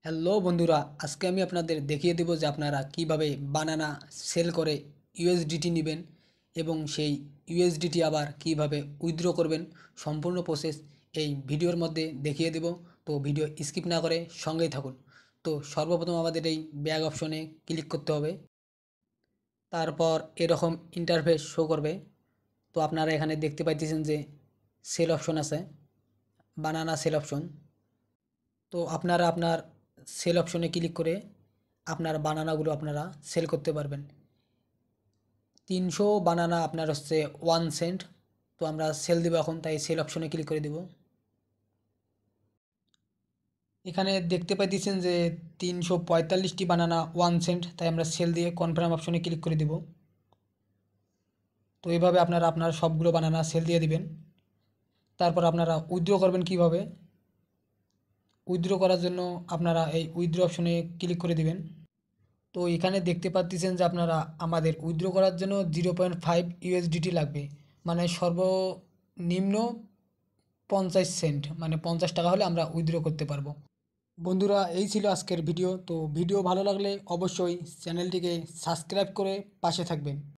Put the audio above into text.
Hello বন্ধুরা, আজকে আমি আপনাদের দেখিয়ে দেব যে আপনারা কিভাবে বানানা সেল করে ইউএসডিটি নেবেন এবং সেই ইউএসডিটি আবার কিভাবে উইথড্র করবেন। সম্পূর্ণ প্রসেস এই ভিডিওর মধ্যে দেখিয়ে দেব। তো ভিডিও স্কিপ না করে সঙ্গেই থাকুন। তো সর্বপ্রথম আমাদের এই ব্যাগ অপশনে ক্লিক করতে হবে। তারপর এরকম ইন্টারফেস শো করবে। তো আপনারা এখানে দেখতে পাইতেছেন যে সেল অপশন আছে, বানানা সেল অপশন। তো আপনারা আপনার সেল অপশনে ক্লিক করে আপনার বানানাগুলো আপনারা সেল করতে পারবেন। 300 বানানা আপনার হচ্ছে 1 সেন্ট। তো আমরা সেল দেবো এখন, তাই সেল অপশনে ক্লিক করে দেব। এখানে দেখতে পাইতেছেন যে 345টি বানানা 1 সেন্ট, তাই আমরা সেল দিয়ে কনফার্ম অপশনে ক্লিক করে দেব। তো এইভাবে আপনারা আপনার সবগুলো বানানা সেল দিয়ে দিবেন। তারপর আপনারা উইথড্র করবেন কিভাবে। উইথড্র করার জন্য আপনারা এই উইথড্র অপশনে ক্লিক করে দিবেন। তো এখানে দেখতে পাচ্ছেন যে আপনারা আমাদের উইথড্র করার জন্য 0.5 ইউএসডিটি লাগবে, মানে সর্বনিম্ন 50 সেন্ট, মানে 50 টাকা হলে আমরা উইথড্র করতে পারবো। বন্ধুরা, এই ছিল আজকের ভিডিও। তো ভিডিও ভালো লাগলে অবশ্যই চ্যানেলটিকে সাবস্ক্রাইব করে পাশে থাকবেন।